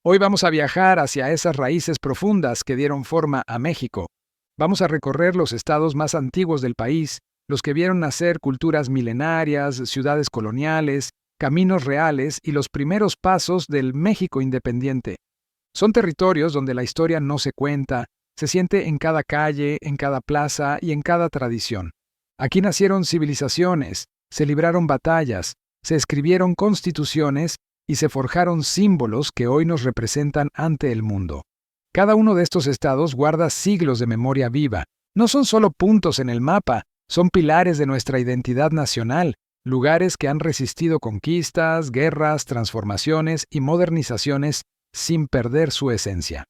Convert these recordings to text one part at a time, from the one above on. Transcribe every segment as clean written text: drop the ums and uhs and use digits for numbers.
Hoy vamos a viajar hacia esas raíces profundas que dieron forma a México. Vamos a recorrer los estados más antiguos del país, los que vieron nacer culturas milenarias, ciudades coloniales, caminos reales y los primeros pasos del México independiente. Son territorios donde la historia no se cuenta, se siente en cada calle, en cada plaza y en cada tradición. Aquí nacieron civilizaciones, se libraron batallas, se escribieron constituciones y se forjaron símbolos que hoy nos representan ante el mundo. Cada uno de estos estados guarda siglos de memoria viva. No son solo puntos en el mapa, son pilares de nuestra identidad nacional, lugares que han resistido conquistas, guerras, transformaciones y modernizaciones sin perder su esencia.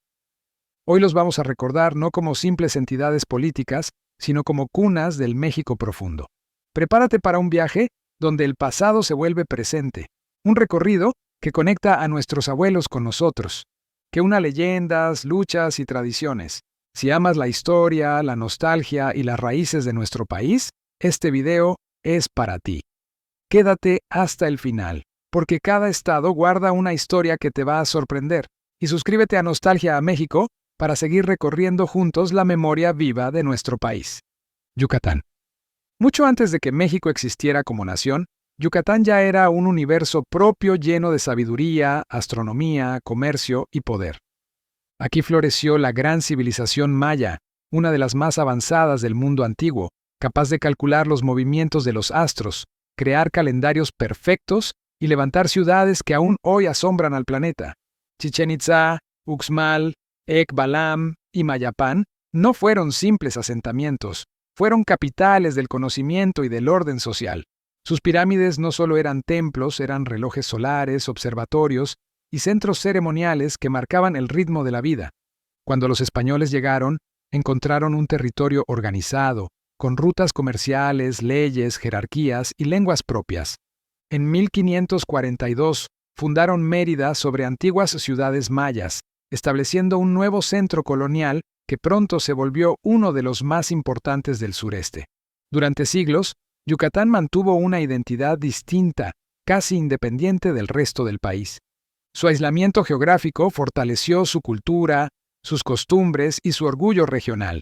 Hoy los vamos a recordar no como simples entidades políticas, sino como cunas del México profundo. Prepárate para un viaje donde el pasado se vuelve presente, un recorrido que conecta a nuestros abuelos con nosotros, que una leyendas, luchas y tradiciones. Si amas la historia, la nostalgia y las raíces de nuestro país, este video es para ti. Quédate hasta el final, porque cada estado guarda una historia que te va a sorprender. Y suscríbete a Nostalgia a México para seguir recorriendo juntos la memoria viva de nuestro país. Yucatán. Mucho antes de que México existiera como nación, Yucatán ya era un universo propio lleno de sabiduría, astronomía, comercio y poder. Aquí floreció la gran civilización maya, una de las más avanzadas del mundo antiguo, capaz de calcular los movimientos de los astros, crear calendarios perfectos y levantar ciudades que aún hoy asombran al planeta. Chichén Itzá, Uxmal, Ekbalam y Mayapán no fueron simples asentamientos, fueron capitales del conocimiento y del orden social. Sus pirámides no solo eran templos, eran relojes solares, observatorios y centros ceremoniales que marcaban el ritmo de la vida. Cuando los españoles llegaron, encontraron un territorio organizado, con rutas comerciales, leyes, jerarquías y lenguas propias. En 1542 fundaron Mérida sobre antiguas ciudades mayas, estableciendo un nuevo centro colonial que pronto se volvió uno de los más importantes del sureste. Durante siglos, Yucatán mantuvo una identidad distinta, casi independiente del resto del país. Su aislamiento geográfico fortaleció su cultura, sus costumbres y su orgullo regional.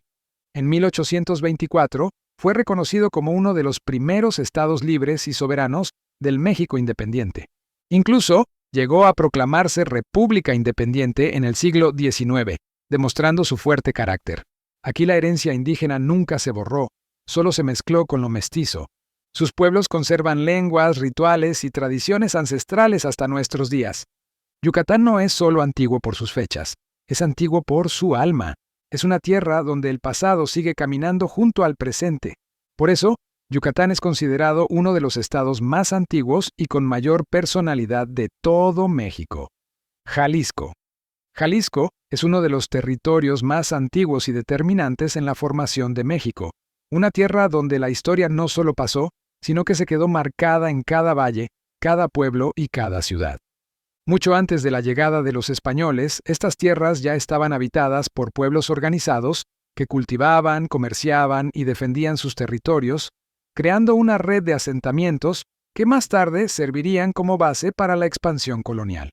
En 1824 fue reconocido como uno de los primeros estados libres y soberanos del México independiente. Incluso llegó a proclamarse república independiente en el siglo XIX, demostrando su fuerte carácter. Aquí la herencia indígena nunca se borró, solo se mezcló con lo mestizo. Sus pueblos conservan lenguas, rituales y tradiciones ancestrales hasta nuestros días. Yucatán no es solo antiguo por sus fechas, es antiguo por su alma. Es una tierra donde el pasado sigue caminando junto al presente. Por eso, Yucatán es considerado uno de los estados más antiguos y con mayor personalidad de todo México. Jalisco. Jalisco es uno de los territorios más antiguos y determinantes en la formación de México, una tierra donde la historia no solo pasó, sino que se quedó marcada en cada valle, cada pueblo y cada ciudad. Mucho antes de la llegada de los españoles, estas tierras ya estaban habitadas por pueblos organizados que cultivaban, comerciaban y defendían sus territorios, creando una red de asentamientos que más tarde servirían como base para la expansión colonial.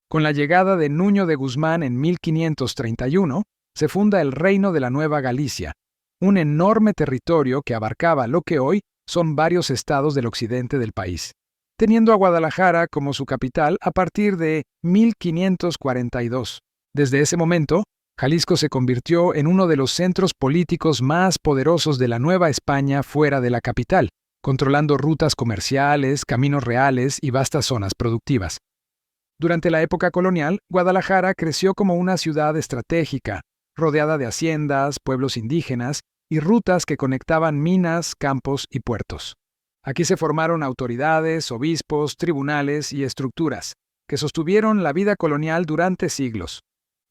Con la llegada de Nuño de Guzmán en 1531, se funda el Reino de la Nueva Galicia, un enorme territorio que abarcaba lo que hoy son varios estados del occidente del país, teniendo a Guadalajara como su capital a partir de 1542. Desde ese momento, Jalisco se convirtió en uno de los centros políticos más poderosos de la Nueva España fuera de la capital, controlando rutas comerciales, caminos reales y vastas zonas productivas. Durante la época colonial, Guadalajara creció como una ciudad estratégica, rodeada de haciendas, pueblos indígenas y rutas que conectaban minas, campos y puertos. Aquí se formaron autoridades, obispos, tribunales y estructuras, que sostuvieron la vida colonial durante siglos.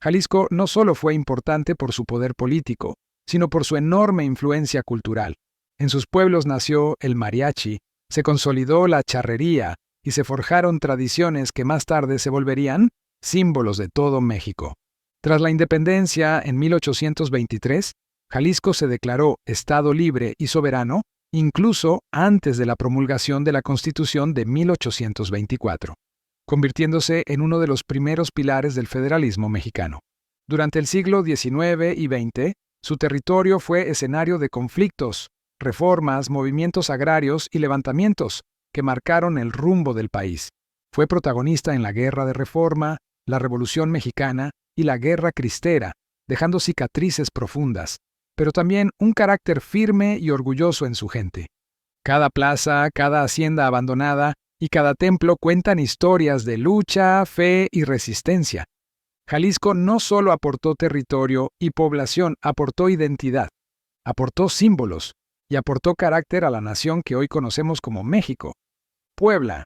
Jalisco no solo fue importante por su poder político, sino por su enorme influencia cultural. En sus pueblos nació el mariachi, se consolidó la charrería y se forjaron tradiciones que más tarde se volverían símbolos de todo México. Tras la independencia en 1823, Jalisco se declaró Estado libre y soberano, incluso antes de la promulgación de la Constitución de 1824. convirtiéndose en uno de los primeros pilares del federalismo mexicano. Durante el siglo XIX y XX, su territorio fue escenario de conflictos, reformas, movimientos agrarios y levantamientos que marcaron el rumbo del país. Fue protagonista en la Guerra de Reforma, la Revolución Mexicana y la Guerra Cristera, dejando cicatrices profundas, pero también un carácter firme y orgulloso en su gente. Cada plaza, cada hacienda abandonada y cada templo cuentan historias de lucha, fe y resistencia. Jalisco no solo aportó territorio y población, aportó identidad, aportó símbolos y aportó carácter a la nación que hoy conocemos como México. Puebla.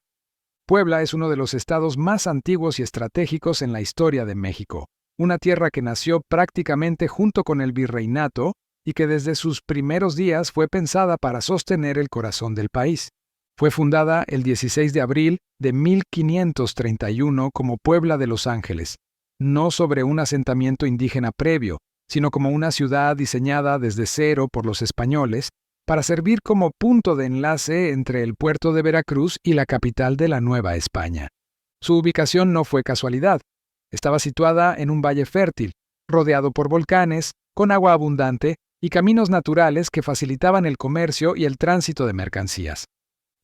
Puebla es uno de los estados más antiguos y estratégicos en la historia de México, una tierra que nació prácticamente junto con el virreinato y que desde sus primeros días fue pensada para sostener el corazón del país. Fue fundada el 16 de abril de 1531 como Puebla de Los Ángeles, no sobre un asentamiento indígena previo, sino como una ciudad diseñada desde cero por los españoles para servir como punto de enlace entre el puerto de Veracruz y la capital de la Nueva España. Su ubicación no fue casualidad. Estaba situada en un valle fértil, rodeado por volcanes, con agua abundante y caminos naturales que facilitaban el comercio y el tránsito de mercancías.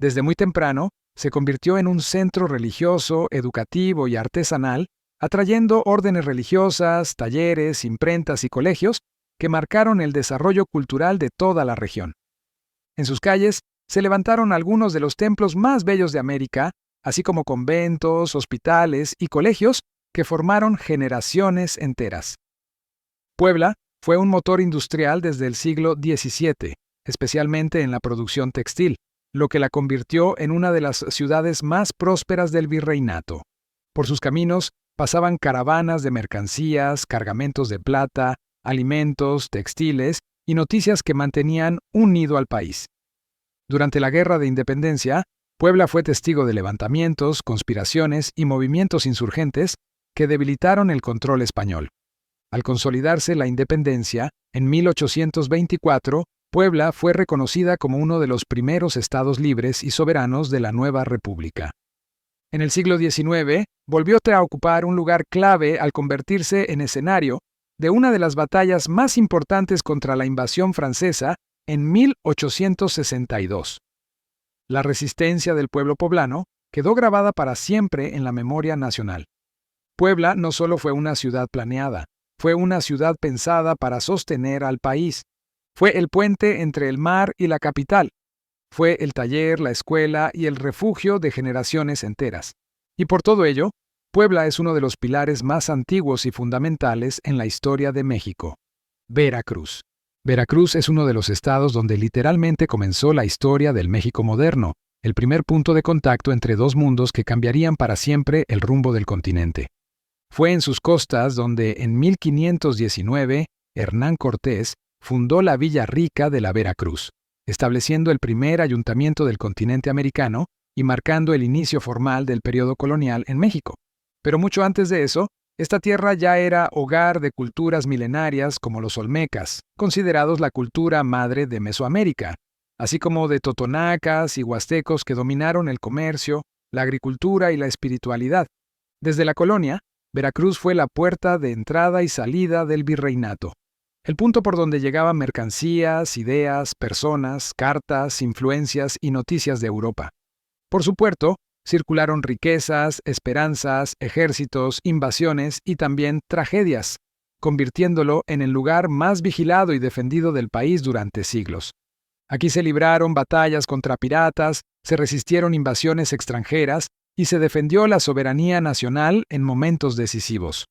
Desde muy temprano, se convirtió en un centro religioso, educativo y artesanal, atrayendo órdenes religiosas, talleres, imprentas y colegios que marcaron el desarrollo cultural de toda la región. En sus calles se levantaron algunos de los templos más bellos de América, así como conventos, hospitales y colegios que formaron generaciones enteras. Puebla fue un motor industrial desde el siglo XVII, especialmente en la producción textil, lo que la convirtió en una de las ciudades más prósperas del virreinato. Por sus caminos pasaban caravanas de mercancías, cargamentos de plata, alimentos, textiles y noticias que mantenían unido al país. Durante la Guerra de Independencia, Puebla fue testigo de levantamientos, conspiraciones y movimientos insurgentes que debilitaron el control español. Al consolidarse la independencia, en 1824, Puebla fue reconocida como uno de los primeros estados libres y soberanos de la nueva república. En el siglo XIX, volvió a ocupar un lugar clave al convertirse en escenario de una de las batallas más importantes contra la invasión francesa en 1862. La resistencia del pueblo poblano quedó grabada para siempre en la memoria nacional. Puebla no solo fue una ciudad planeada, fue una ciudad pensada para sostener al país. Fue el puente entre el mar y la capital. Fue el taller, la escuela y el refugio de generaciones enteras. Y por todo ello, Puebla es uno de los pilares más antiguos y fundamentales en la historia de México. Veracruz. Veracruz es uno de los estados donde literalmente comenzó la historia del México moderno, el primer punto de contacto entre dos mundos que cambiarían para siempre el rumbo del continente. Fue en sus costas donde en 1519 Hernán Cortés fundó la Villa Rica de la Veracruz, estableciendo el primer ayuntamiento del continente americano y marcando el inicio formal del periodo colonial en México. Pero mucho antes de eso, esta tierra ya era hogar de culturas milenarias como los olmecas, considerados la cultura madre de Mesoamérica, así como de totonacas y huastecos que dominaron el comercio, la agricultura y la espiritualidad. Desde la colonia, Veracruz fue la puerta de entrada y salida del virreinato, el punto por donde llegaban mercancías, ideas, personas, cartas, influencias y noticias de Europa. Por su puerto, circularon riquezas, esperanzas, ejércitos, invasiones y también tragedias, convirtiéndolo en el lugar más vigilado y defendido del país durante siglos. Aquí se libraron batallas contra piratas, se resistieron invasiones extranjeras y se defendió la soberanía nacional en momentos decisivos.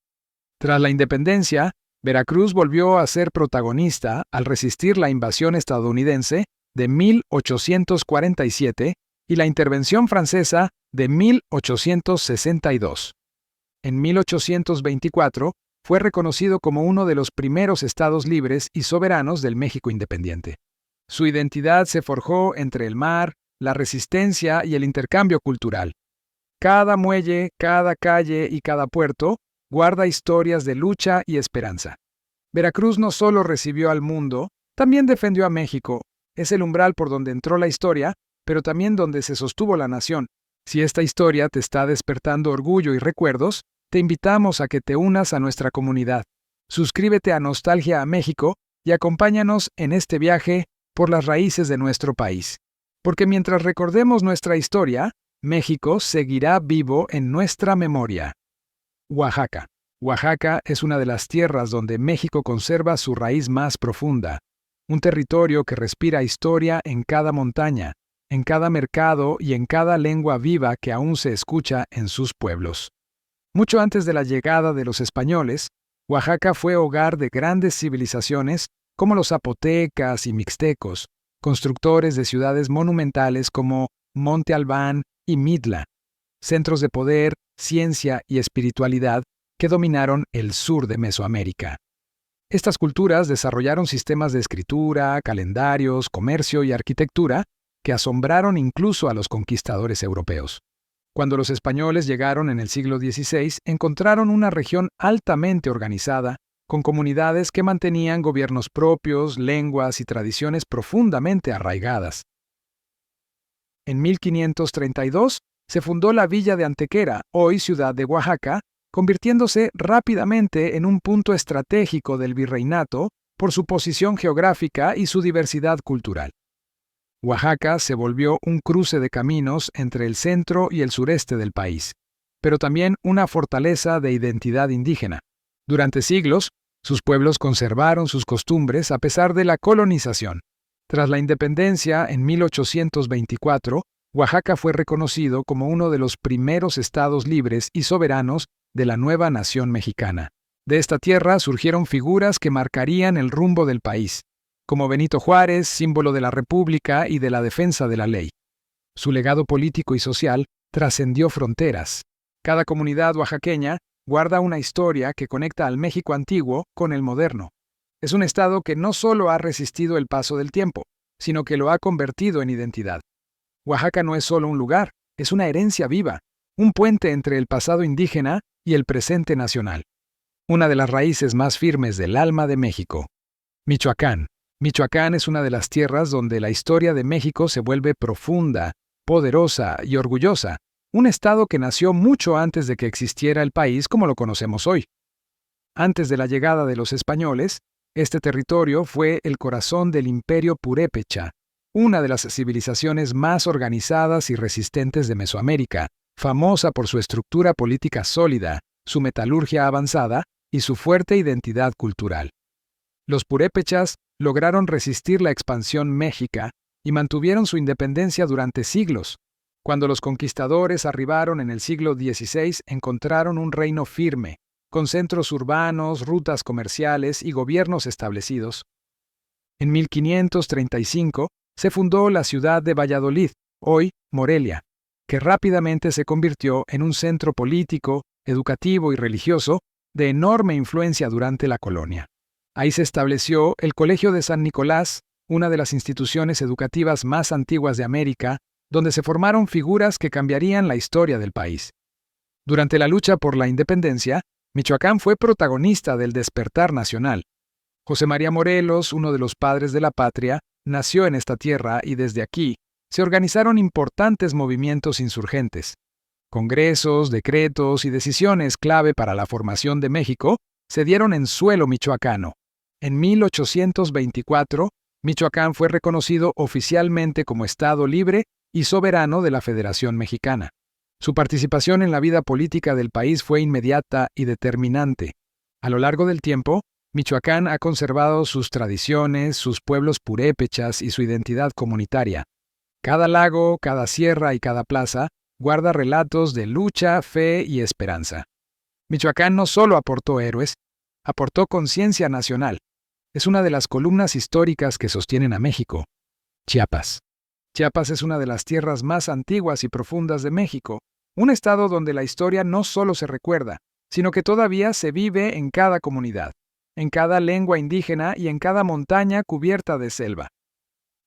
Tras la independencia, Veracruz volvió a ser protagonista al resistir la invasión estadounidense de 1847 y la intervención francesa de 1862. En 1824 fue reconocido como uno de los primeros estados libres y soberanos del México independiente. Su identidad se forjó entre el mar, la resistencia y el intercambio cultural. Cada muelle, cada calle y cada puerto guarda historias de lucha y esperanza. Veracruz no solo recibió al mundo, también defendió a México. Es el umbral por donde entró la historia, pero también donde se sostuvo la nación, Si esta historia te está despertando orgullo y recuerdos, te invitamos a que te unas a nuestra comunidad. Suscríbete a Nostalgia a México y acompáñanos en este viaje por las raíces de nuestro país. Porque mientras recordemos nuestra historia, México seguirá vivo en nuestra memoria. Oaxaca. Oaxaca es una de las tierras donde México conserva su raíz más profunda. Un territorio que respira historia en cada montaña, en cada mercado y en cada lengua viva que aún se escucha en sus pueblos. Mucho antes de la llegada de los españoles, Oaxaca fue hogar de grandes civilizaciones como los zapotecas y mixtecos, constructores de ciudades monumentales como Monte Albán y Mitla, centros de poder, ciencia y espiritualidad que dominaron el sur de Mesoamérica. Estas culturas desarrollaron sistemas de escritura, calendarios, comercio y arquitectura que asombraron incluso a los conquistadores europeos. Cuando los españoles llegaron en el siglo XVI, encontraron una región altamente organizada, con comunidades que mantenían gobiernos propios, lenguas y tradiciones profundamente arraigadas. En 1532 se fundó la villa de Antequera, hoy ciudad de Oaxaca, convirtiéndose rápidamente en un punto estratégico del virreinato por su posición geográfica y su diversidad cultural. Oaxaca se volvió un cruce de caminos entre el centro y el sureste del país, pero también una fortaleza de identidad indígena. Durante siglos, sus pueblos conservaron sus costumbres a pesar de la colonización. Tras la independencia en 1824, Oaxaca fue reconocido como uno de los primeros estados libres y soberanos de la nueva nación mexicana. De esta tierra surgieron figuras que marcarían el rumbo del país, como Benito Juárez, símbolo de la República y de la defensa de la ley. Su legado político y social trascendió fronteras. Cada comunidad oaxaqueña guarda una historia que conecta al México antiguo con el moderno. Es un estado que no solo ha resistido el paso del tiempo, sino que lo ha convertido en identidad. Oaxaca no es solo un lugar, es una herencia viva, un puente entre el pasado indígena y el presente nacional. Una de las raíces más firmes del alma de México. Michoacán. Michoacán es una de las tierras donde la historia de México se vuelve profunda, poderosa y orgullosa, un estado que nació mucho antes de que existiera el país como lo conocemos hoy. Antes de la llegada de los españoles, este territorio fue el corazón del Imperio Purépecha, una de las civilizaciones más organizadas y resistentes de Mesoamérica, famosa por su estructura política sólida, su metalurgia avanzada y su fuerte identidad cultural. Los purépechas lograron resistir la expansión méxica y mantuvieron su independencia durante siglos. Cuando los conquistadores arribaron en el siglo XVI, encontraron un reino firme, con centros urbanos, rutas comerciales y gobiernos establecidos. En 1535 se fundó la ciudad de Valladolid, hoy Morelia, que rápidamente se convirtió en un centro político, educativo y religioso de enorme influencia durante la colonia. Ahí se estableció el Colegio de San Nicolás, una de las instituciones educativas más antiguas de América, donde se formaron figuras que cambiarían la historia del país. Durante la lucha por la independencia, Michoacán fue protagonista del despertar nacional. José María Morelos, uno de los padres de la patria, nació en esta tierra y desde aquí se organizaron importantes movimientos insurgentes. Congresos, decretos y decisiones clave para la formación de México se dieron en suelo michoacano. En 1824, Michoacán fue reconocido oficialmente como Estado libre y soberano de la Federación Mexicana. Su participación en la vida política del país fue inmediata y determinante. A lo largo del tiempo, Michoacán ha conservado sus tradiciones, sus pueblos purépechas y su identidad comunitaria. Cada lago, cada sierra y cada plaza guarda relatos de lucha, fe y esperanza. Michoacán no solo aportó héroes, aportó conciencia nacional. Es una de las columnas históricas que sostienen a México. Chiapas. Chiapas es una de las tierras más antiguas y profundas de México, un estado donde la historia no solo se recuerda, sino que todavía se vive en cada comunidad, en cada lengua indígena y en cada montaña cubierta de selva.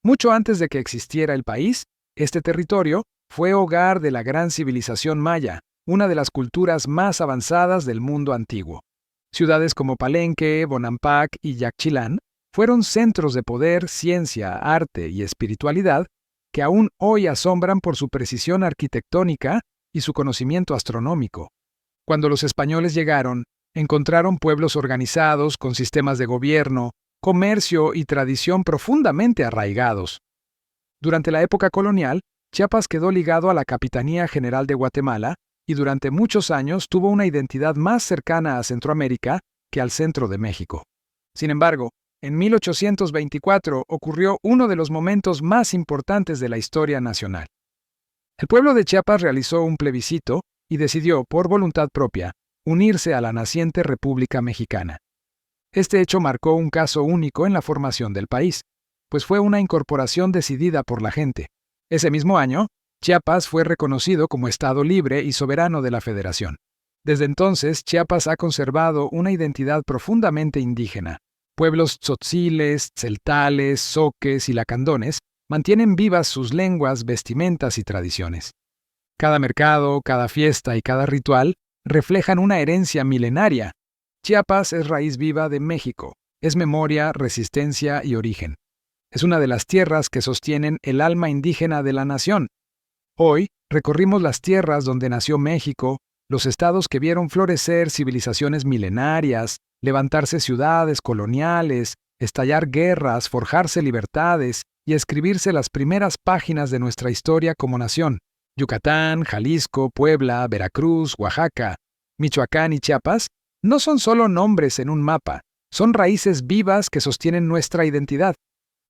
Mucho antes de que existiera el país, este territorio fue hogar de la gran civilización maya, una de las culturas más avanzadas del mundo antiguo. Ciudades como Palenque, Bonampak y Yaxchilán fueron centros de poder, ciencia, arte y espiritualidad que aún hoy asombran por su precisión arquitectónica y su conocimiento astronómico. Cuando los españoles llegaron, encontraron pueblos organizados con sistemas de gobierno, comercio y tradición profundamente arraigados. Durante la época colonial, Chiapas quedó ligado a la Capitanía General de Guatemala y durante muchos años tuvo una identidad más cercana a Centroamérica que al centro de México. Sin embargo, en 1824 ocurrió uno de los momentos más importantes de la historia nacional. El pueblo de Chiapas realizó un plebiscito y decidió, por voluntad propia, unirse a la naciente República Mexicana. Este hecho marcó un caso único en la formación del país, pues fue una incorporación decidida por la gente. Ese mismo año, Chiapas fue reconocido como Estado libre y soberano de la Federación. Desde entonces, Chiapas ha conservado una identidad profundamente indígena. Pueblos tzotziles, tzeltales, zoques y lacandones mantienen vivas sus lenguas, vestimentas y tradiciones. Cada mercado, cada fiesta y cada ritual reflejan una herencia milenaria. Chiapas es raíz viva de México, es memoria, resistencia y origen. Es una de las tierras que sostienen el alma indígena de la nación. Hoy recorrimos las tierras donde nació México, los estados que vieron florecer civilizaciones milenarias, levantarse ciudades coloniales, estallar guerras, forjarse libertades y escribirse las primeras páginas de nuestra historia como nación. Yucatán, Jalisco, Puebla, Veracruz, Oaxaca, Michoacán y Chiapas no son solo nombres en un mapa, son raíces vivas que sostienen nuestra identidad.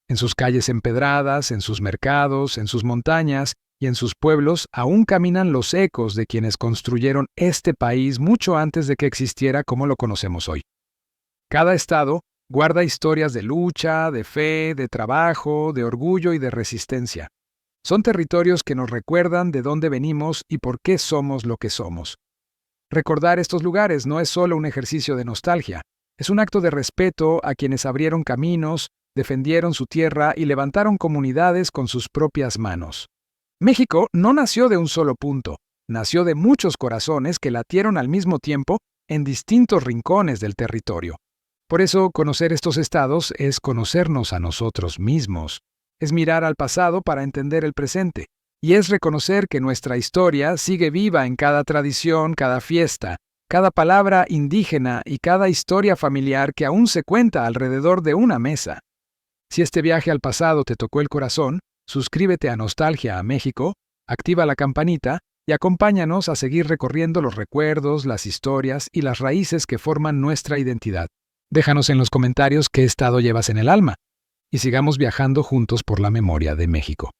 En sus calles empedradas, en sus mercados, en sus montañas y en sus pueblos aún caminan los ecos de quienes construyeron este país mucho antes de que existiera como lo conocemos hoy. Cada estado guarda historias de lucha, de fe, de trabajo, de orgullo y de resistencia. Son territorios que nos recuerdan de dónde venimos y por qué somos lo que somos. Recordar estos lugares no es solo un ejercicio de nostalgia, es un acto de respeto a quienes abrieron caminos, defendieron su tierra y levantaron comunidades con sus propias manos. México no nació de un solo punto, nació de muchos corazones que latieron al mismo tiempo en distintos rincones del territorio. Por eso, conocer estos estados es conocernos a nosotros mismos, es mirar al pasado para entender el presente, y es reconocer que nuestra historia sigue viva en cada tradición, cada fiesta, cada palabra indígena y cada historia familiar que aún se cuenta alrededor de una mesa. Si este viaje al pasado te tocó el corazón, suscríbete a Nostalgia a México, activa la campanita y acompáñanos a seguir recorriendo los recuerdos, las historias y las raíces que forman nuestra identidad. Déjanos en los comentarios qué estado llevas en el alma y sigamos viajando juntos por la memoria de México.